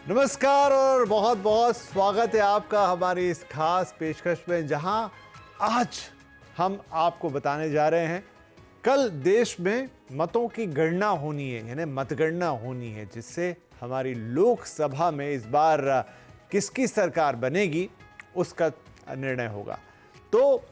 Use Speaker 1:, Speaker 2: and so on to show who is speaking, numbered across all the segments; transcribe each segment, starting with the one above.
Speaker 1: नमस्कार और बहुत बहुत स्वागत है आपका हमारी इस खास पेशकश में, जहां आज हम आपको बताने जा रहे हैं कल देश में मतों की गणना होनी है, यानी मतगणना होनी है, जिससे हमारी लोकसभा में इस बार किसकी सरकार बनेगी उसका निर्णय होगा। तो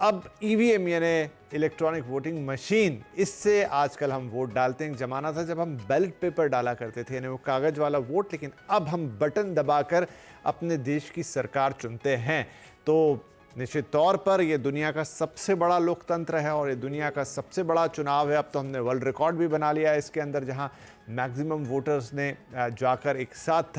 Speaker 1: अब ईवीएम यानी इलेक्ट्रॉनिक वोटिंग मशीन, इससे आजकल हम वोट डालते हैं। जमाना था जब हम बैलेट पेपर डाला करते थे, यानी वो कागज़ वाला वोट, लेकिन अब हम बटन दबाकर अपने देश की सरकार चुनते हैं। तो निश्चित तौर पर ये दुनिया का सबसे बड़ा लोकतंत्र है और ये दुनिया का सबसे बड़ा चुनाव है। अब तो हमने वर्ल्ड रिकॉर्ड भी बना लिया है इसके अंदर, जहां मैक्सिमम वोटर्स ने जाकर एक साथ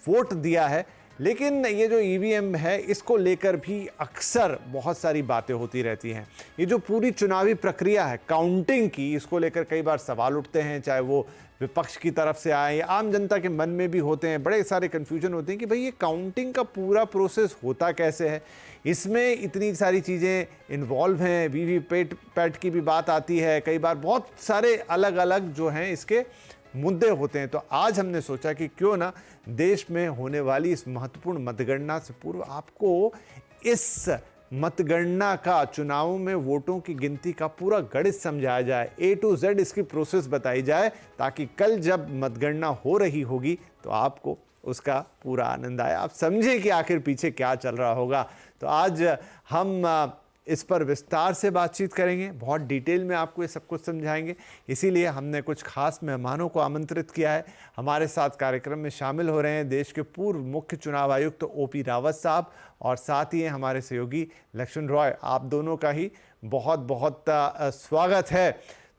Speaker 1: वोट दिया है। लेकिन ये जो ईवीएम है, इसको लेकर भी अक्सर बहुत सारी बातें होती रहती हैं। ये जो पूरी चुनावी प्रक्रिया है काउंटिंग की, इसको लेकर कई बार सवाल उठते हैं, चाहे वो विपक्ष की तरफ से आए या आम जनता के मन में भी होते हैं। बड़े सारे कन्फ्यूजन होते हैं कि भाई ये काउंटिंग का पूरा प्रोसेस होता कैसे है, इसमें इतनी सारी चीज़ें इन्वॉल्व हैं, वीवीपैट की भी बात आती है, कई बार बहुत सारे अलग अलग जो हैं इसके मुद्दे होते हैं। तो आज हमने सोचा कि क्यों ना देश में होने वाली इस महत्वपूर्ण मतगणना से पूर्व आपको इस मतगणना का, चुनावों में वोटों की गिनती का पूरा गणित समझाया जाए, A to Z इसकी प्रोसेस बताई जाए, ताकि कल जब मतगणना हो रही होगी तो आपको उसका पूरा आनंद आए, आप समझें कि आखिर पीछे क्या चल रहा होगा। तो आज हम इस पर विस्तार से बातचीत करेंगे, बहुत डिटेल में आपको ये सब कुछ समझाएंगे। इसीलिए हमने कुछ खास मेहमानों को आमंत्रित किया है। हमारे साथ कार्यक्रम में शामिल हो रहे हैं देश के पूर्व मुख्य चुनाव आयुक्त OP रावत साहब, और साथ ही हमारे सहयोगी लक्ष्मण रॉय। आप दोनों का ही बहुत बहुत स्वागत है।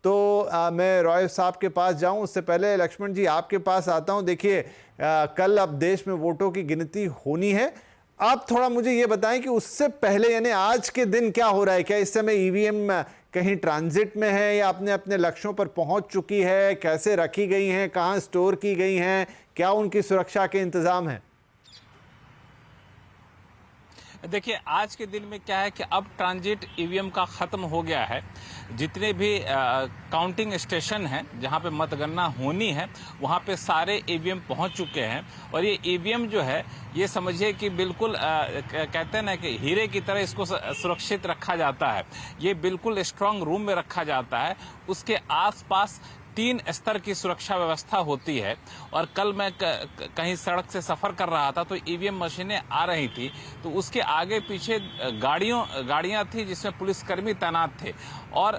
Speaker 1: तो मैं रॉय साहब के पास जाऊं उससे पहले लक्ष्मण जी आपके पास आता हूं। देखिए, कल अब देश में वोटों की गिनती होनी है। आप थोड़ा मुझे ये बताएं कि उससे पहले, यानी आज के दिन क्या हो रहा है? क्या इस समय ईवीएम कहीं ट्रांजिट में है या अपने अपने लक्ष्यों पर पहुंच चुकी है? कैसे रखी गई हैं, कहां स्टोर की गई हैं, क्या उनकी सुरक्षा के इंतजाम हैं?
Speaker 2: देखिए, आज के दिन में क्या है कि अब ट्रांजिट ईवीएम का ख़त्म हो गया है। जितने भी काउंटिंग स्टेशन हैं जहां पे मतगणना होनी है, वहां पे सारे ईवीएम पहुंच चुके हैं। और ये ईवीएम जो है, ये समझिए कि बिल्कुल कहते हैं ना कि हीरे की तरह इसको सुरक्षित रखा जाता है। ये बिल्कुल स्ट्रांग रूम में रखा जाता है। उसके आसपास 3 स्तर की सुरक्षा व्यवस्था होती है। और कल मैं कहीं सड़क से सफर कर रहा था तो ईवीएम मशीनें आ रही थी, तो उसके आगे पीछे गाड़ियां थी जिसमें पुलिसकर्मी तैनात थे और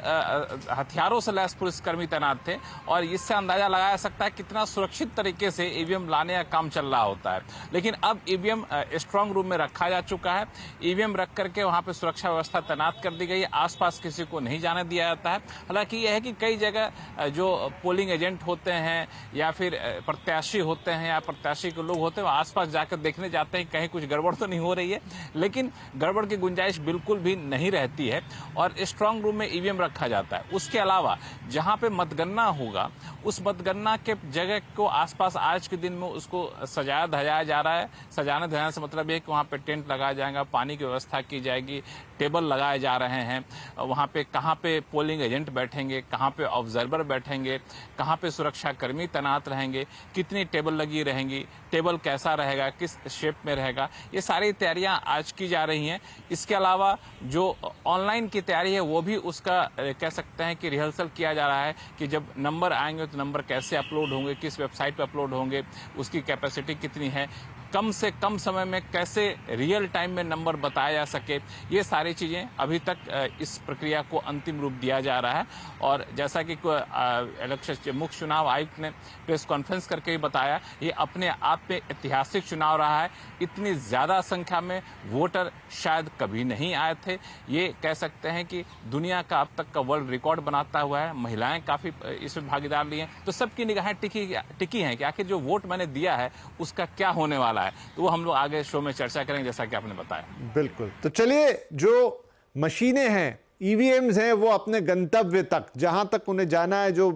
Speaker 2: हथियारों से लैस पुलिसकर्मी तैनात थे। और इससे अंदाजा लगाया सकता है कितना सुरक्षित तरीके से ईवीएम लाने का काम चल रहा होता है। लेकिन अब ईवीएम स्ट्रांग रूम में रखा जा चुका है। ईवीएम रख करके वहां पे सुरक्षा व्यवस्था तैनात कर दी गई है। आसपास किसी को नहीं जाने दिया जाता है। हालांकि यह है कि कई जगह जो पोलिंग एजेंट होते हैं या फिर प्रत्याशी होते हैं या प्रत्याशी के लोग होते हैं, वो आसपास जाकर देखने जाते हैं कहीं कुछ गड़बड़ तो नहीं हो रही है। लेकिन गड़बड़ की गुंजाइश बिल्कुल भी नहीं रहती है और स्ट्रांग रूम में ईवीएम रखा जाता है। उसके अलावा जहां पे मतगणना होगा, उस मतगणना के जगह को आसपास आज के दिन में उसको सजाया धजाया जा रहा है। सजाने धजाने से मतलब ये कि वहां पे टेंट लगाया जाएगा, पानी की व्यवस्था की जाएगी, टेबल लगाए जा रहे हैं। वहां पे कहाँ पे पोलिंग एजेंट बैठेंगे, कहाँ पे ऑब्जर्वर बैठेंगे, कहाँ पे सुरक्षा कर्मी तैनात रहेंगे, कितनी टेबल लगी रहेंगी, टेबल कैसा रहेगा, किस शेप में रहेगा, ये सारी तैयारियां आज की जा रही हैं। इसके अलावा जो ऑनलाइन की तैयारी है वो भी उसका कह सकते हैं कि रिहर्सल किया जा रहा है कि जब नंबर आएंगे तो नंबर कैसे अपलोड होंगे, किस वेबसाइट पर अपलोड होंगे, उसकी कैपेसिटी कितनी है, कम से कम समय में कैसे रियल टाइम में नंबर बताया जा सके। ये सारी चीज़ें अभी तक इस प्रक्रिया को अंतिम रूप दिया जा रहा है। और जैसा कि इलेक्शन मुख्य चुनाव आयुक्त ने प्रेस कॉन्फ्रेंस करके ही बताया, ये अपने आप में ऐतिहासिक चुनाव रहा है। इतनी ज़्यादा संख्या में वोटर शायद कभी नहीं आए थे। ये कह सकते हैं कि दुनिया का अब तक का वर्ल्ड रिकॉर्ड बनाता हुआ है। महिलाएं काफ़ी इसमें भागीदार ली हैं। तो सबकी निगाहें टिकी हैं कि आखिर जो वोट मैंने दिया है उसका क्या होने वाला है। तो वो हम लोग आगे शो में चर्चा करेंगे, जैसा कि आपने बताया।
Speaker 1: बिल्कुल। तो चलिए, जो मशीनें हैं, ईवीएम्स हैं, वो अपने गंतव्य तक, जहां तक उन्हें जाना है, जो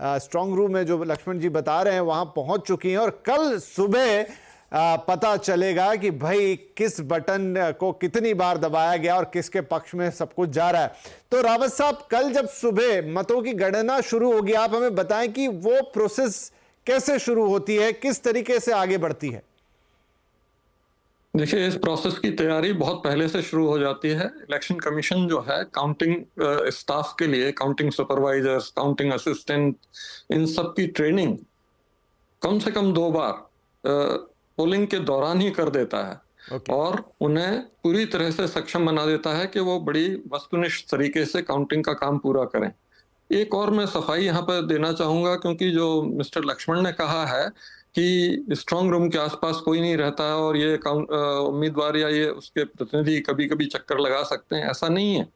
Speaker 1: स्ट्रांग रूम है जो लक्ष्मण जी बता रहे हैं, वहां पहुंच चुकी हैं। और कल सुबह पता चलेगा कि भाई किस बटन को कितनी बार दबाया गया और किसके पक्ष में सब कुछ जा रहा है। तो रावत साहब, कल जब सुबह मतों की गणना शुरू होगी, आप हमें बताएं कि वो प्रोसेस कैसे शुरू होती है, किस तरीके से आगे बढ़ती है?
Speaker 3: देखिए, इस प्रोसेस की तैयारी बहुत पहले से शुरू हो जाती है। इलेक्शन कमीशन जो है काउंटिंग स्टाफ के लिए, काउंटिंग सुपरवाइजर्स, काउंटिंग असिस्टेंट, इन सब की ट्रेनिंग कम से कम 2 बार पोलिंग के दौरान ही कर देता है।
Speaker 1: Okay.
Speaker 3: और उन्हें पूरी तरह से सक्षम बना देता है कि वो बड़ी वस्तुनिष्ठ तरीके से काउंटिंग का काम पूरा करें। एक और मैं सफाई यहाँ पर देना चाहूंगा, क्योंकि जो मिस्टर लक्ष्मण ने कहा है कि स्ट्रांग रूम के आसपास कोई नहीं रहता है और ये उम्मीदवार या ये उसके प्रतिनिधि कभी कभी चक्कर लगा सकते हैं, ऐसा नहीं है।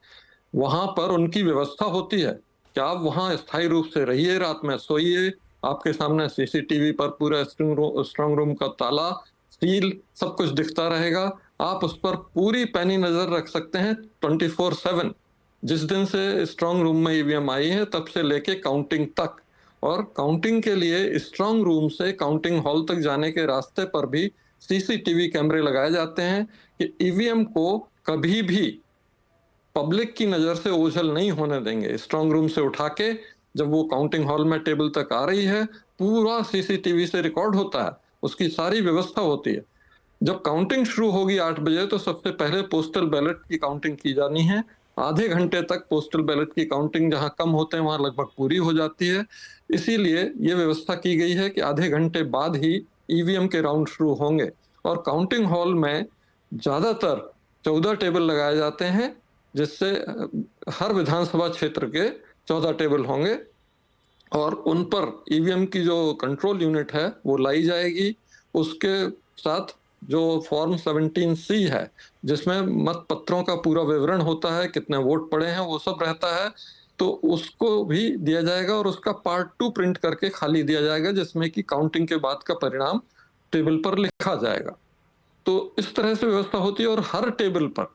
Speaker 3: वहां पर उनकी व्यवस्था होती है कि आप वहां स्थायी रूप से रहिए, रात में सोइए, आपके सामने सीसीटीवी पर पूरा स्ट्रांग रूम का ताला, सील, सब कुछ दिखता रहेगा। आप उस पर पूरी पैनी नजर रख सकते हैं 24/7। जिस दिन से स्ट्रांग रूम में ईवीएम आई है तब से लेके काउंटिंग तक। और काउंटिंग के लिए स्ट्रांग रूम से काउंटिंग हॉल तक जाने के रास्ते पर भी सीसीटीवी कैमरे लगाए जाते हैं कि ईवीएम को कभी भी पब्लिक की नजर से ओझल नहीं होने देंगे। स्ट्रांग रूम से उठा के जब वो काउंटिंग हॉल में टेबल तक आ रही है, पूरा सीसीटीवी से रिकॉर्ड होता है, उसकी सारी व्यवस्था होती है। जब काउंटिंग शुरू होगी 8 बजे, तो सबसे पहले पोस्टल बैलेट की काउंटिंग की जानी है। आधे घंटे तक पोस्टल बैलेट की काउंटिंग जहां कम होते हैं वहां लगभग पूरी हो जाती है। इसीलिए ये व्यवस्था की गई है कि आधे घंटे बाद ही ईवीएम के राउंड शुरू होंगे। और काउंटिंग हॉल में ज्यादातर 14 टेबल लगाए जाते हैं, जिससे हर विधानसभा क्षेत्र के 14 टेबल होंगे और उन पर ईवीएम की जो कंट्रोल यूनिट है वो लाई जाएगी। उसके साथ जो फॉर्म 17C है, जिसमें मत पत्रों का पूरा विवरण होता है, कितने वोट पड़े हैं, वो सब रहता है, तो उसको भी दिया जाएगा और उसका पार्ट 2 प्रिंट करके खाली दिया जाएगा, जिसमें कि काउंटिंग के बाद का परिणाम टेबल पर लिखा जाएगा। तो इस तरह से व्यवस्था होती है और हर टेबल पर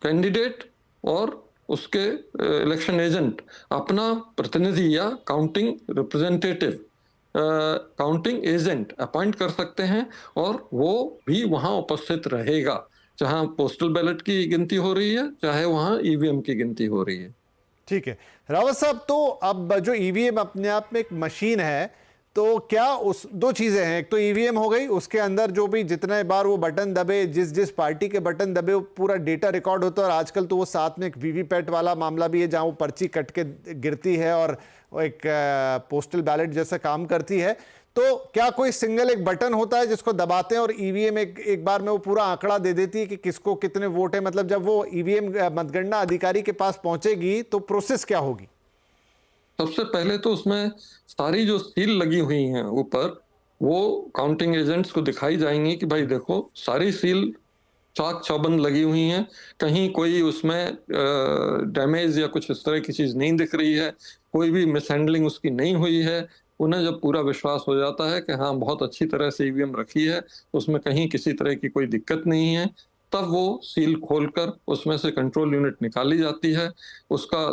Speaker 3: कैंडिडेट और उसके इलेक्शन एजेंट अपना प्रतिनिधि या counting representative, counting agent appoint कर सकते हैं और वो भी वहां उपस्थित रहेगा, जहां पोस्टल बैलेट की गिनती हो रही है, चाहे वहां ईवीएम की गिनती हो रही है।
Speaker 1: ठीक है रावत साहब, तो अब जो ईवीएम अपने आप में एक मशीन है, तो क्या उस दो चीजें हैं, एक तो ईवीएम हो गई, उसके अंदर जो भी जितने बार वो बटन दबे, जिस जिस पार्टी के बटन दबे, वो पूरा डेटा रिकॉर्ड होता है। और आजकल तो वो साथ में एक वीवीपैट वाला मामला भी है, जहां वो पर्ची कट के गिरती है और एक पोस्टल बैलेट जैसा काम करती है। तो क्या कोई सिंगल एक बटन होता है जिसको दबाते हैं और ईवीएम एक बार में वो पूरा आंकड़ा दे देती है कि किसको कितने वोट है? मतलब जब वो ईवीएम मतगणना अधिकारी के पास पहुंचेगी तो प्रोसेस क्या होगी?
Speaker 3: सबसे पहले तो उसमें सारी जो सील लगी हुई हैं ऊपर, वो काउंटिंग एजेंट्स को दिखाई जाएंगी कि भाई देखो, सारी सील चाक चौबंद लगी हुई हैं, कहीं कोई उसमें डैमेज या कुछ इस तरह की चीज नहीं दिख रही है, कोई भी मिसहैंडलिंग उसकी नहीं हुई है। उन्हें जब पूरा विश्वास हो जाता है कि हाँ बहुत अच्छी तरह से ईवीएम रखी है, उसमें कहीं किसी तरह की कोई दिक्कत नहीं है, तब वो सील खोलकर उसमें से कंट्रोल यूनिट निकाली जाती है, उसका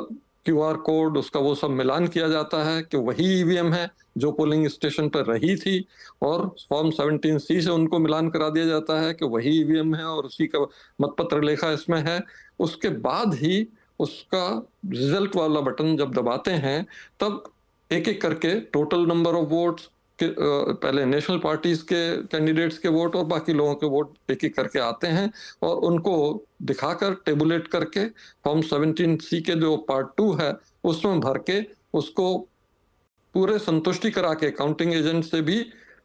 Speaker 3: क्यूआर कोड, उसका वो सब मिलान किया जाता है कि वही ईवीएम है जो पोलिंग स्टेशन पर रही थी, और फॉर्म 17C से उनको मिलान करा दिया जाता है कि वही ईवीएम है और उसी का मतपत्र लेखा इसमें है। उसके बाद ही उसका रिजल्ट वाला बटन जब दबाते हैं, तब एक एक करके टोटल नंबर ऑफ वोट्स के पहले नेशनल पार्टीज के कैंडिडेट्स के वोट और बाकी लोगों के वोट एक एक करके आते हैं और उनको दिखाकर टेबुलेट करके फॉर्म 17C के जो पार्ट 2 है उसमें भर के उसको पूरे संतुष्टि करा के काउंटिंग एजेंट से भी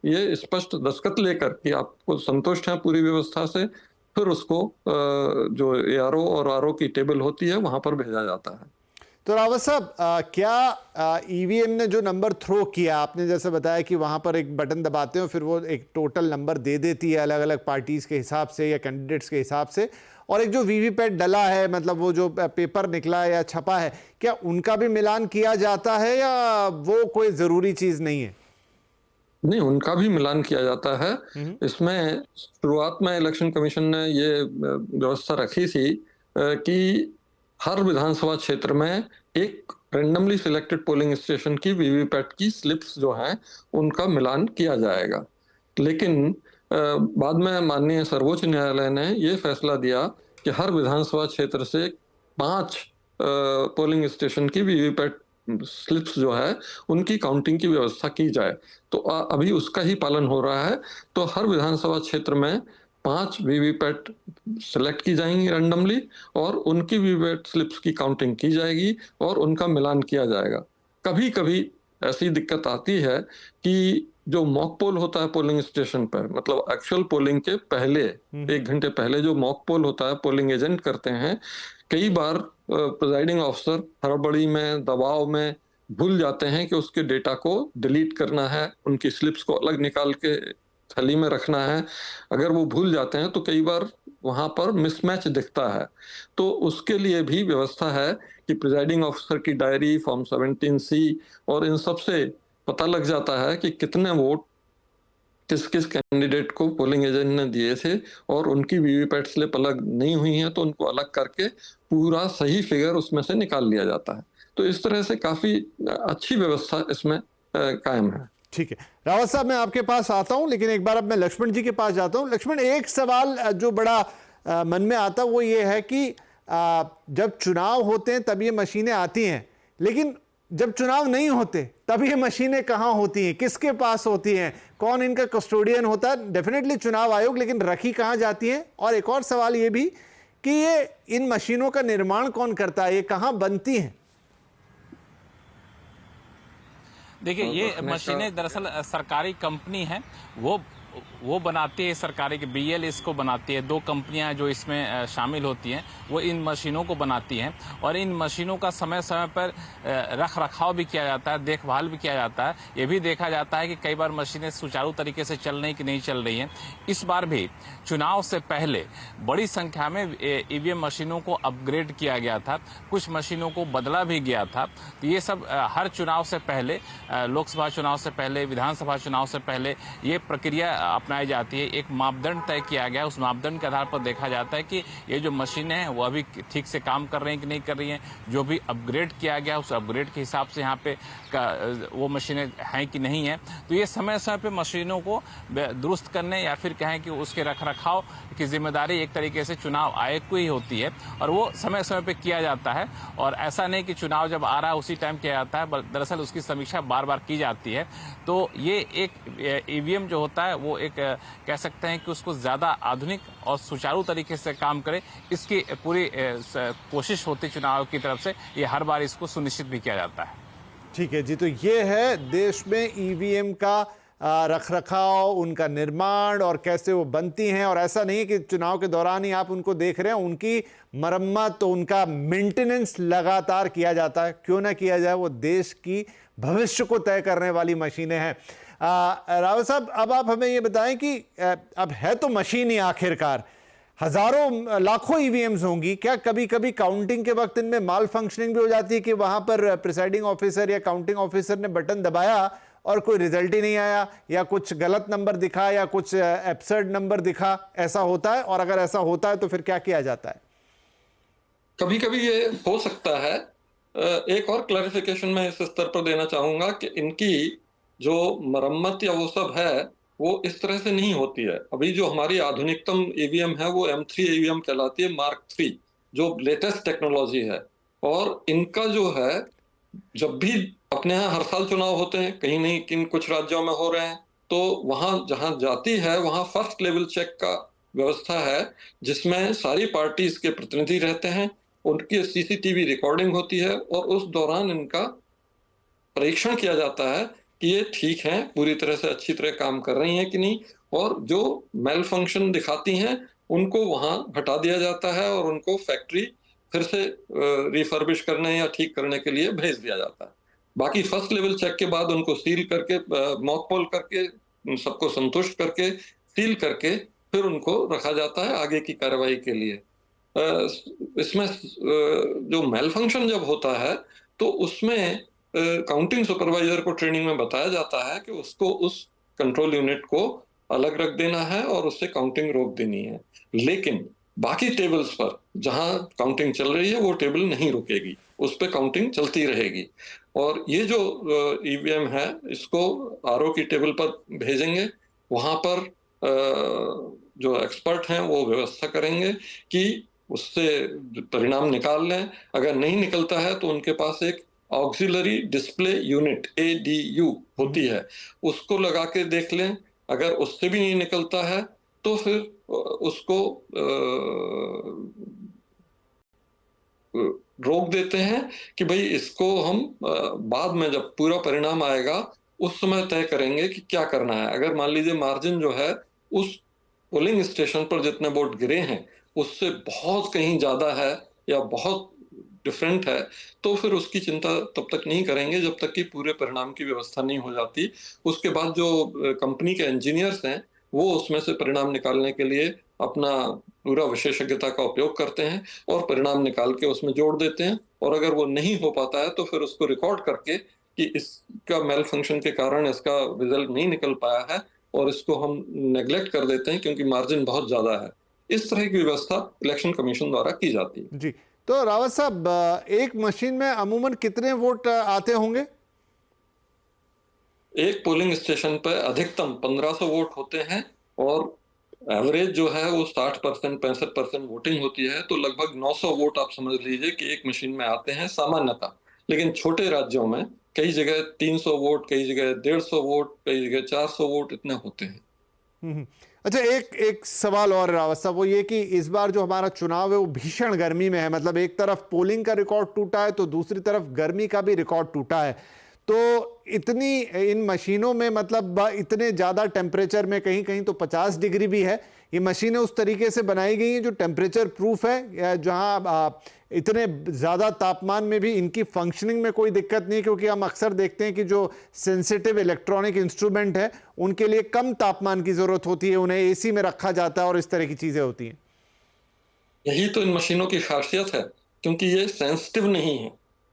Speaker 3: ये स्पष्ट दस्तखत लेकर कि आपको संतुष्ट है पूरी व्यवस्था से, फिर उसको जो एआरओ और आरओ की टेबल होती है वहां पर भेजा जाता है।
Speaker 1: तो रावत साहब, क्या ईवीएम ने जो नंबर थ्रो किया, आपने जैसे बताया कि वहां पर एक बटन दबाते हो फिर वो एक टोटल नंबर दे देती है अलग अलग पार्टीज के हिसाब से या कैंडिडेट्स के हिसाब से, और एक जो वीवीपैट डला है, मतलब वो जो पेपर निकला है या छपा है, क्या उनका भी मिलान किया जाता है या वो कोई जरूरी चीज नहीं है?
Speaker 3: नहीं, उनका भी मिलान किया जाता है। इसमें शुरुआत में इलेक्शन कमीशन ने ये व्यवस्था रखी थी कि हर विधानसभा क्षेत्र में एक रैंडमली सिलेक्टेड पोलिंग स्टेशन की वीवीपैट की स्लिप्स जो हैं उनका मिलान किया जाएगा। लेकिन बाद में माननीय सर्वोच्च न्यायालय ने ये फैसला दिया कि हर विधानसभा क्षेत्र से 5 पोलिंग स्टेशन की वीवीपैट स्लिप्स जो है उनकी काउंटिंग की व्यवस्था की जाए। तो अभी उसका ही पालन हो रहा है। तो हर विधानसभा क्षेत्र में 5 वीवीपैट सेलेक्ट की जाएंगी रैंडमली, और उनकी वीवीपैट स्लिप्स की काउंटिंग की जाएगी और उनका मिलान किया जाएगा। कभी कभी ऐसी दिक्कत आती है कि जो मॉक पोल होता है पोलिंग स्टेशन पर, मतलब एक्चुअल पोलिंग के पहले 1 घंटे पहले जो मॉक पोल होता है पोलिंग एजेंट करते हैं, कई बार प्रिजाइडिंग ऑफिसर हड़बड़ी में, दबाव में भूल जाते हैं कि उसके डेटा को डिलीट करना है, उनकी स्लिप्स को अलग निकाल के थैली में रखना है। अगर वो भूल जाते हैं तो कई बार वहां पर मिसमैच दिखता है। तो उसके लिए भी व्यवस्था है कि प्रिजाइडिंग ऑफिसर की डायरी, फॉर्म 17C और इन सब से पता लग जाता है कि कितने वोट किस किस कैंडिडेट को पोलिंग एजेंट ने दिए थे, और उनकी वीवीपैट स्लिप अलग नहीं हुई है तो उनको अलग करके पूरा सही फिगर उसमें से निकाल लिया जाता है। तो इस तरह से काफी अच्छी व्यवस्था इसमें कायम है।
Speaker 1: ठीक है रावत साहब, मैं आपके पास आता हूं, लेकिन एक बार अब मैं लक्ष्मण जी के पास जाता हूं। लक्ष्मण, एक सवाल जो बड़ा मन में आता वो ये है कि जब चुनाव होते हैं तब ये मशीनें आती हैं, लेकिन जब चुनाव नहीं होते तब ये मशीनें कहाँ होती हैं, किसके पास होती हैं, कौन इनका कस्टोडियन होता है? डेफिनेटली चुनाव आयोग, लेकिन रखी कहाँ जाती हैं? और एक और सवाल ये भी कि ये इन मशीनों का निर्माण कौन करता है, ये कहाँ बनती हैं?
Speaker 2: देखिए, ये मशीनें दरअसल सरकारी कंपनी है, वो बनाती है, सरकारी की BL इसको बनाती है। 2 कंपनियां जो इसमें शामिल होती हैं वो इन मशीनों को बनाती हैं, और इन मशीनों का समय समय पर रख रखाव भी किया जाता है, देखभाल भी किया जाता है। ये भी देखा जाता है कि कई बार मशीनें सुचारू तरीके से चल रही कि नहीं चल रही हैं। इस बार भी चुनाव से पहले बड़ी संख्या में EVM मशीनों को अपग्रेड किया गया था, कुछ मशीनों को बदला भी गया था। तो ये सब हर चुनाव से पहले, लोकसभा चुनाव से पहले, विधानसभा चुनाव से पहले ये प्रक्रिया अपनाई जाती है। एक मापदंड तय किया गया, उस मापदंड के आधार पर देखा जाता है कि ये जो मशीनें हैं वो अभी ठीक से काम कर रही हैं कि नहीं कर रही हैं। जो भी अपग्रेड किया गया उस अपग्रेड के हिसाब से यहाँ पे वो मशीनें हैं कि नहीं हैं। तो ये समय समय पे मशीनों को दुरुस्त करने या फिर कहें कि उसके रख रखाव की जिम्मेदारी एक तरीके से चुनाव आयोग को ही होती है, और वो समय समय पे किया जाता है। और ऐसा नहीं कि चुनाव जब आ रहा है उसी टाइम किया जाता है, दरअसल उसकी समीक्षा बार बार की जाती है। तो ये एक EVM जो होता है वो एक कह सकते हैं कि उसको ज़्यादा आधुनिक और सुचारू तरीके से काम करे, इसकी पूरी कोशिश होती चुनाव की तरफ से। ये हर बार इसको सुनिश्चित भी किया जाता है।
Speaker 1: ठीक है जी, तो ये है देश में EVM का रखरखाव, उनका निर्माण और कैसे वो बनती हैं। और ऐसा नहीं है कि चुनाव के दौरान ही आप उनको देख रहे हैं, उनकी मरम्मत, उनका मेंटेनेंस लगातार किया जाता है। क्यों ना किया जाए, वो देश की भविष्य को तय करने वाली मशीनें हैं। रावत साहब, अब आप हमें ये बताएं कि अब है तो मशीन ही आखिरकार, हजारों लाखों EVMs होंगी, क्या कभी कभी काउंटिंग के वक्त इनमें माल फंक्शनिंग भी हो जाती है कि वहां पर प्रिसाइडिंग ऑफिसर या काउंटिंग ऑफिसर ने बटन दबाया और कोई रिजल्ट ही नहीं आया, या कुछ गलत नंबर दिखा, या कुछ एब्सर्ड नंबर दिखा? ऐसा होता है? और अगर ऐसा होता है तो फिर क्या किया जाता है?
Speaker 3: कभी कभी ये हो सकता है। एक और क्लैरिफिकेशन मैं इस स्तर पर देना चाहूंगा कि इनकी जो मरम्मत या वो सब है वो इस तरह से नहीं होती है। अभी जो हमारी आधुनिकतम EVM है वो M3 EVM कहलाती है, मार्क 3, जो लेटेस्ट टेक्नोलॉजी है। और इनका जो है, जब भी अपने यहाँ हर साल चुनाव होते हैं, कहीं नहीं किन कुछ राज्यों में हो रहे हैं, तो वहां जहां जाती है वहां फर्स्ट लेवल चेक का व्यवस्था है, जिसमें सारी पार्टीज के प्रतिनिधि रहते हैं, उनकी CCTV रिकॉर्डिंग होती है, और उस दौरान इनका परीक्षण किया जाता है कि ये ठीक है, पूरी तरह से अच्छी तरह काम कर रही हैं कि नहीं। और जो मेल फंक्शन दिखाती हैं उनको वहां हटा दिया जाता है और उनको फैक्ट्री फिर से रिफर्बिश करने या ठीक करने के लिए भेज दिया जाता है। बाकी फर्स्ट लेवल चेक के बाद उनको सील करके, मॉक पोल करके, सबको संतुष्ट करके, सील करके फिर उनको रखा जाता है आगे की कार्रवाई के लिए। इसमें जो मेल फंक्शन जब होता है तो उसमें काउंटिंग सुपरवाइजर को ट्रेनिंग में बताया जाता है कि उसको उस कंट्रोल यूनिट को अलग रख देना है और उससे काउंटिंग रोक देनी है। लेकिन बाकी टेबल्स पर जहां काउंटिंग चल रही है वो टेबल नहीं रुकेगी, उस पर काउंटिंग चलती रहेगी। और ये जो EVM है इसको RO की टेबल पर भेजेंगे, वहां पर जो एक्सपर्ट हैं वो व्यवस्था करेंगे कि उससे परिणाम निकाल लें। अगर नहीं निकलता है तो उनके पास एक ऑक्सिलरी डिस्प्ले यूनिट ADU होती है, उसको लगा के देख लें। अगर उससे भी नहीं निकलता है तो फिर उसको रोक देते हैं कि भाई इसको हम बाद में जब पूरा परिणाम आएगा उस समय तय करेंगे कि क्या करना है। अगर मान लीजिए मार्जिन जो है उस पोलिंग स्टेशन पर जितने वोट गिरे हैं उससे बहुत कहीं ज्यादा है या बहुत डिफरेंट है, तो फिर उसकी चिंता तब तक नहीं करेंगे जब तक कि पूरे परिणाम की व्यवस्था नहीं हो जाती। उसके बाद जो कंपनी के इंजीनियर्स हैं वो उसमें से परिणाम निकालने के लिए अपना पूरा विशेषज्ञता का उपयोग करते हैं और परिणाम निकाल के उसमें जोड़ देते हैं। और अगर वो नहीं हो पाता है तो फिर उसको रिकॉर्ड करके कि इसका मेल फंक्शन के कारण इसका रिजल्ट नहीं निकल पाया है और इसको हम नेग्लेक्ट कर देते हैं क्योंकि मार्जिन बहुत ज्यादा है। इस तरह की व्यवस्था इलेक्शन कमीशन द्वारा की जाती है।
Speaker 1: जी, तो रावत साहब, एक मशीन में अमूमन कितने वोट आते होंगे?
Speaker 3: एक पोलिंग स्टेशन पर अधिकतम 1500 वोट होते हैं और एवरेज जो है वो 60% 65% वोटिंग होती है, तो लगभग 900 वोट आप समझ लीजिए कि एक मशीन में आते हैं सामान्यतः। लेकिन छोटे राज्यों में कई जगह 300 वोट, कई जगह 150 वोट, कई जगह 400 वोट इतने होते हैं।
Speaker 1: अच्छा, एक सवाल और रावत साहब, वो ये कि इस बार जो हमारा चुनाव है वो भीषण गर्मी में है। मतलब एक तरफ पोलिंग का रिकॉर्ड टूटा है तो दूसरी तरफ गर्मी का भी रिकॉर्ड टूटा है। तो इतनी इन मशीनों में मतलब इतने ज़्यादा टेम्परेचर में, कहीं कहीं तो 50 डिग्री भी है, ये मशीनें उस तरीके से बनाई गई हैं जो टेम्परेचर प्रूफ है, जहां इतने ज़्यादा तापमान में भी इनकी फंक्शनिंग में कोई दिक्कत नहीं, क्योंकि हम अक्सर देखते हैं कि जो सेंसिटिव इलेक्ट्रॉनिक इंस्ट्रूमेंट है उनके लिए कम तापमान की ज़रूरत होती है, उन्हें AC में रखा जाता है और इस तरह की चीज़ें होती हैं।
Speaker 3: यही तो इन मशीनों की खासियत है, क्योंकि ये सेंसिटिव नहीं है।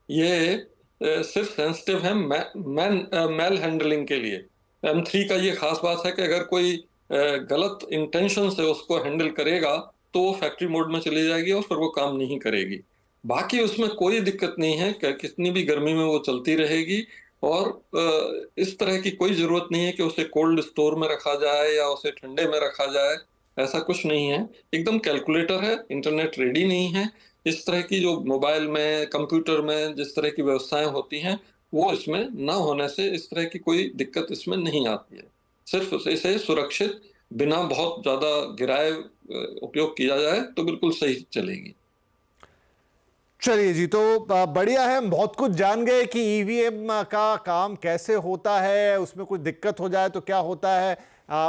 Speaker 3: ये सिर्फ सेंसिटिव है मेल हैंडलिंग के लिए। M3 का ये खास बात है कि अगर कोई गलत इंटेंशन से उसको हैंडल करेगा तो वो फैक्ट्री मोड में चली जाएगी और फिर वो काम नहीं करेगी। बाकी उसमें कोई दिक्कत नहीं है, कितनी भी गर्मी में वो चलती रहेगी और इस तरह की कोई जरूरत नहीं है कि उसे कोल्ड स्टोर में रखा जाए या उसे ठंडे में रखा जाए। ऐसा कुछ नहीं है, एकदम कैलकुलेटर है, इंटरनेट रेडी नहीं है। इस तरह की जो मोबाइल में, कंप्यूटर में जिस तरह की व्यवस्थाएं होती हैं वो इसमें ना होने से इस तरह की कोई दिक्कत इसमें नहीं आती है। सिर्फ इसे सुरक्षित, बिना बहुत ज्यादा गिराए उपयोग किया जाए तो बिल्कुल सही चलेगी।
Speaker 1: चलिए जी, तो बढ़िया है, हम बहुत कुछ जान गए कि EVM का काम कैसे होता है, उसमें कुछ दिक्कत हो जाए तो क्या होता है,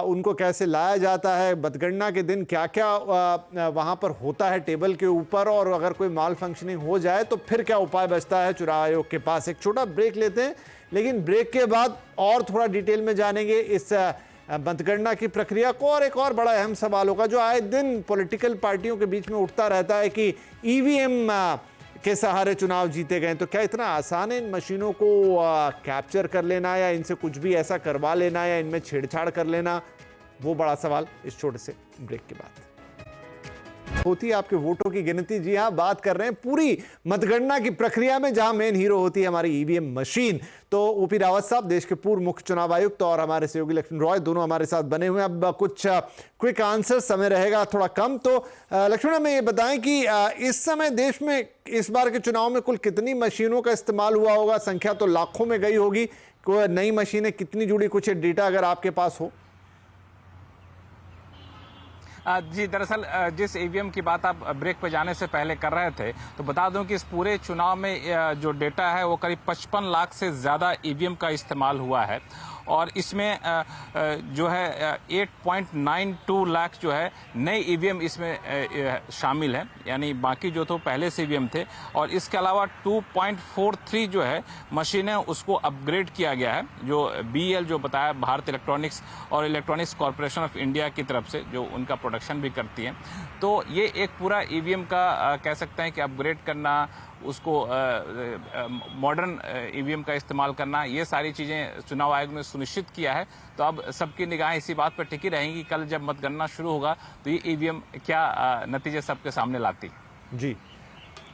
Speaker 1: उनको कैसे लाया जाता है, मतगणना के दिन क्या क्या वहाँ पर होता है टेबल के ऊपर, और अगर कोई माल फंक्शनिंग हो जाए तो फिर क्या उपाय बचता है चुनाव आयोग के पास। एक छोटा ब्रेक लेते हैं, लेकिन ब्रेक के बाद और थोड़ा डिटेल में जानेंगे इस मतगणना की प्रक्रिया को। और एक और बड़ा अहम सवाल होगा जो आए दिन पॉलिटिकल पार्टियों के बीच में उठता रहता है कि EVM के सहारे चुनाव जीते गए, तो क्या इतना आसान है इन मशीनों को कैप्चर कर लेना या इनसे कुछ भी ऐसा करवा लेना या इनमें छेड़छाड़ कर लेना? वो बड़ा सवाल इस छोटे से ब्रेक के बाद होती है। आपके वोटों की गिनती, जी हां, बात कर रहे हैं पूरी मतगणना की प्रक्रिया में जहां मेन हीरो होती है हमारी EVM मशीन। तो OP रावत साहब, देश के पूर्व मुख्य चुनाव आयुक्त, और हमारे सहयोगी लक्ष्मण रॉय, दोनों हमारे साथ बने हुए हैं। अब कुछ क्विक आंसर, समय रहेगा थोड़ा कम, तो लक्ष्मण हमें ये बताएं कि इस समय देश में इस बार के चुनाव में कुल कितनी मशीनों का इस्तेमाल हुआ होगा? संख्या तो लाखों में गई होगी, कोई नई मशीनें कितनी जुड़ी, कुछ डेटा अगर आपके पास हो।
Speaker 2: जी, दरअसल जिस EVM की बात आप ब्रेक पे जाने से पहले कर रहे थे, तो बता दूं कि इस पूरे चुनाव में जो डेटा है वो करीब 55 लाख से ज़्यादा EVM का इस्तेमाल हुआ है। और इसमें जो है 8.92 लाख जो है नए EVM इसमें शामिल है, यानी बाकी जो तो पहले से EVM थे। और इसके अलावा 2.43 जो है मशीनें उसको अपग्रेड किया गया है, जो BEL जो बताया, भारत इलेक्ट्रॉनिक्स और इलेक्ट्रॉनिक्स कॉरपोरेशन ऑफ इंडिया की तरफ से, जो उनका प्रोडक्शन भी करती है। तो ये एक पूरा EVM का कह सकते हैं कि अपग्रेड करना, उसको मॉडर्न EVM का इस्तेमाल करना, ये सारी चीज़ें चुनाव आयोग ने सुनिश्चित किया है। तो अब सबकी निगाहें इसी बात पर टिकी रहेंगी, कल जब मतगणना शुरू होगा तो ये EVM क्या नतीजे सबके सामने लाती।
Speaker 1: जी,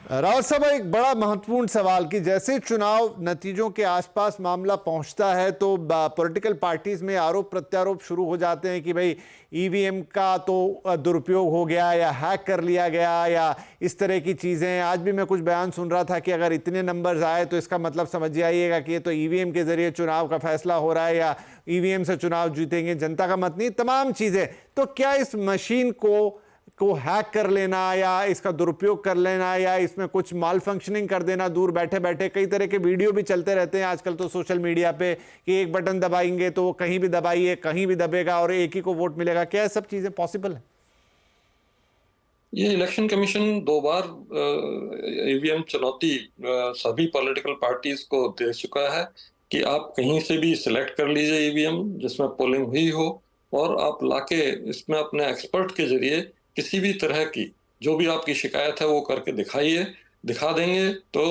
Speaker 1: रावत साहब, एक बड़ा महत्वपूर्ण सवाल कि जैसे चुनाव नतीजों के आसपास मामला पहुंचता है तो पॉलिटिकल पार्टीज में आरोप प्रत्यारोप शुरू हो जाते हैं कि भाई ईवीएम का तो दुरुपयोग हो गया या हैक कर लिया गया या इस तरह की चीज़ें। आज भी मैं कुछ बयान सुन रहा था कि अगर इतने नंबर्स आए तो इसका मतलब समझ आइएगा कि ये तो ईवीएम के जरिए चुनाव का फैसला हो रहा है या ईवीएम से चुनाव जीतेंगे, जनता का मत नहीं, तमाम चीज़ें। तो क्या इस मशीन को हैक कर लेना या इसका दुरुपयोग कर लेना या इसमें कुछ माल फंक्शनिंग कर देना दूर बैठे बैठे, कई तरह के वीडियो भी चलते रहते हैं आजकल तो सोशल मीडिया पे कि एक बटन दबाएंगे तो वो कहीं भी दबाइए कहीं भी दबेगा और एक ही को वोट मिलेगा, क्या सब चीजें पॉसिबल है?
Speaker 3: ये इलेक्शन कमीशन 2 बार ईवीएम चुनौती सभी पॉलिटिकल पार्टीज को दे चुका है कि आप कहीं से भी सिलेक्ट कर लीजिए ईवीएम जिसमें पोलिंग हुई हो और आप लाके इसमें अपने एक्सपर्ट के जरिए किसी भी तरह की जो भी आपकी शिकायत है वो करके दिखाइए, दिखा देंगे तो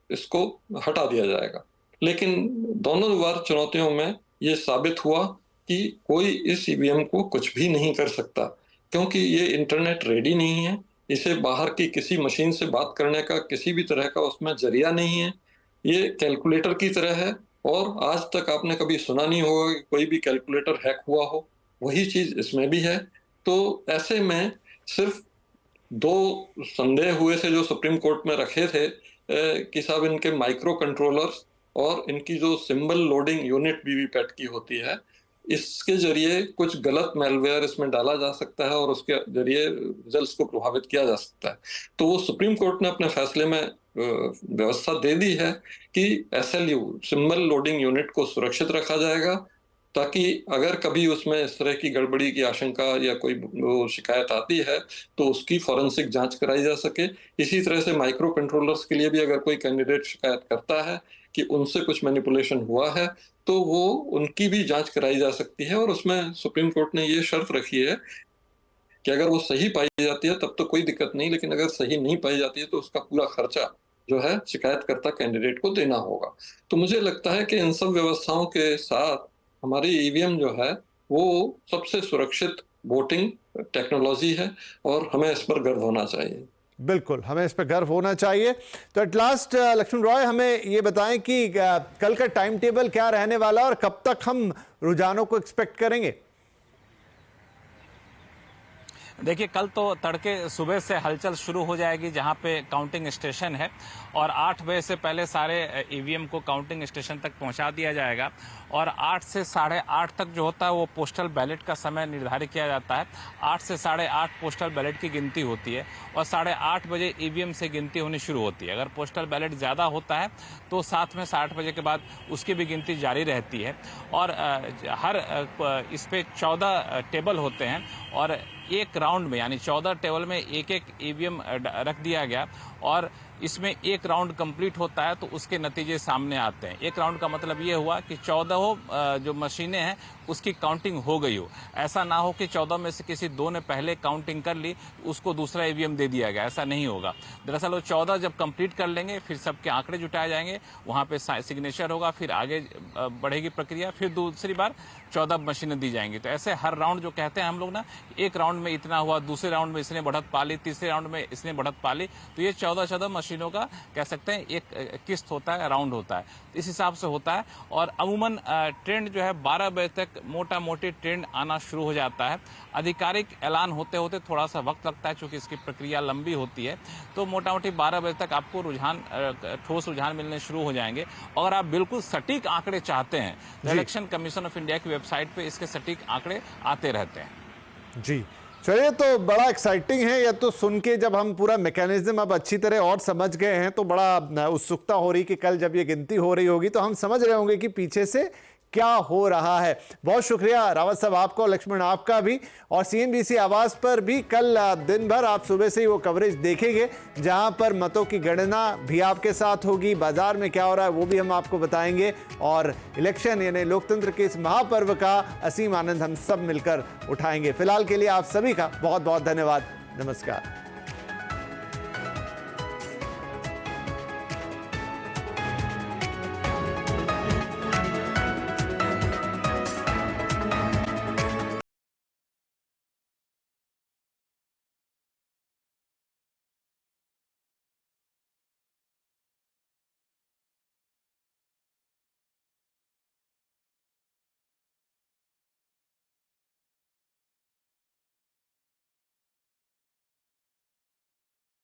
Speaker 3: इसको हटा दिया जाएगा। लेकिन दोनों बार चुनौतियों में ये साबित हुआ कि कोई इस ईवीएम को कुछ भी नहीं कर सकता क्योंकि ये इंटरनेट रेडी नहीं है, इसे बाहर की किसी मशीन से बात करने का किसी भी तरह का उसमें जरिया नहीं है, ये कैलकुलेटर की तरह है और आज तक आपने कभी सुना नहीं होगा कि कोई भी कैलकुलेटर हैक हुआ हो, वही चीज इसमें भी है। तो ऐसे में सिर्फ 2 संदेह हुए थे जो सुप्रीम कोर्ट में रखे थे कि साहब इनके माइक्रो कंट्रोलर्स और इनकी जो सिंबल लोडिंग यूनिट वीवीपैट की होती है, इसके जरिए कुछ गलत मेलवेयर इसमें डाला जा सकता है और उसके जरिए रिजल्ट्स को प्रभावित किया जा सकता है। तो वो सुप्रीम कोर्ट ने अपने फैसले में व्यवस्था दे दी है कि SLU सिंबल लोडिंग यूनिट को सुरक्षित रखा जाएगा ताकि अगर कभी उसमें इस तरह की गड़बड़ी की आशंका या कोई शिकायत आती है तो उसकी फॉरेंसिक जांच कराई जा सके। इसी तरह से माइक्रो कंट्रोलर्स के लिए भी अगर कोई कैंडिडेट शिकायत करता है कि उनसे कुछ मैनिपुलेशन हुआ है तो वो उनकी भी जांच कराई जा सकती है और उसमें सुप्रीम कोर्ट ने ये शर्त रखी है कि अगर वो सही पाई जाती है तब तो कोई दिक्कत नहीं, लेकिन अगर सही नहीं पाई जाती है तो उसका पूरा खर्चा जो है शिकायतकर्ता कैंडिडेट को देना होगा। तो मुझे लगता है कि इन सब व्यवस्थाओं के साथ हमारी ईवीएम जो है वो सबसे सुरक्षित वोटिंग टेक्नोलॉजी है और हमें इस पर गर्व होना चाहिए।
Speaker 1: बिल्कुल, हमें इस पर गर्व होना चाहिए। तो एट लास्ट लक्ष्मण रॉय, हमें ये बताएं कि कल का टाइम टेबल क्या रहने वाला और कब तक हम रुझानों को एक्सपेक्ट करेंगे?
Speaker 2: देखिए, कल तो तड़के सुबह से हलचल शुरू हो जाएगी जहां पे काउंटिंग स्टेशन है और 8 बजे से पहले सारे ईवीएम को काउंटिंग स्टेशन तक पहुंचा दिया जाएगा और 8 से 8:30 तक जो होता है वो पोस्टल बैलेट का समय निर्धारित किया जाता है। 8 से 8:30 पोस्टल बैलेट की गिनती होती है और 8:30 बजे ईवीएम से गिनती होनी शुरू होती है। अगर पोस्टल बैलेट ज़्यादा होता है तो साथ में 60 बजे के बाद उसकी भी गिनती जारी रहती है और हर इस पे 14 टेबल होते हैं और एक राउंड में यानी 14 टेबल में एक ईवीएम रख दिया गया और इसमें एक राउंड कंप्लीट होता है तो उसके नतीजे सामने आते हैं। एक राउंड का मतलब ये हुआ कि 14 जो मशीनें हैं उसकी काउंटिंग हो गई हो। ऐसा ना हो कि 14 में से किसी 2 ने पहले काउंटिंग कर ली, उसको दूसरा ईवीएम दे दिया गया, ऐसा नहीं होगा। दरअसल वो 14 जब कंप्लीट कर लेंगे फिर सबके आंकड़े जुटाए जाएंगे, वहाँ पे सिग्नेचर होगा, फिर आगे बढ़ेगी प्रक्रिया, फिर दूसरी बार 14 मशीनें दी जाएंगी। तो ऐसे हर राउंड जो कहते हैं हम लोग ना, एक राउंड में इतना हुआ, दूसरे राउंड में इसने बढ़त पा ली, तीसरे राउंड में इसने बढ़त पा ली, तो ये 14 मशीनों का कह सकते हैं एक किस्त होता है, राउंड होता है, इस हिसाब से होता है। और अमूमन ट्रेंड जो है 12 बजे तक मोटा मोटी ट्रेंड आना शुरू हो जाता है। आधिकारिक ऐलान होते होते थोड़ा सा वक्त लगता है क्योंकि इसकी प्रक्रिया लंबी होती है, तो मोटा मोटी 12 बजे तक आपको रुझान, ठोस रुझान मिलने शुरू हो जाएंगे। अगर आप बिल्कुल सटीक आंकड़े चाहते हैं तो इलेक्शन कमीशन ऑफ इंडिया की वेबसाइट पे इसके सटीक आंकड़े आते रहते हैं।
Speaker 1: जी चलिए, तो बड़ा एक्साइटिंग है यह तो सुन के। जब हम पूरा मैकेनिज्म अब अच्छी तरह और समझ गए हैं तो बड़ा उत्सुकता हो रही कि कल जब ये गिनती हो रही होगी तो हम समझ रहे होंगे कि पीछे से क्या हो रहा है। बहुत शुक्रिया रावत साहब आपका और लक्ष्मण आपका भी, और CNBC आवाज पर भी कल दिन भर आप सुबह से ही वो कवरेज देखेंगे जहां पर मतों की गणना भी आपके साथ होगी, बाजार में क्या हो रहा है वो भी हम आपको बताएंगे, और इलेक्शन यानी लोकतंत्र के इस महापर्व का असीम आनंद हम सब मिलकर उठाएंगे। फिलहाल के लिए आप सभी का बहुत बहुत धन्यवाद। नमस्कार।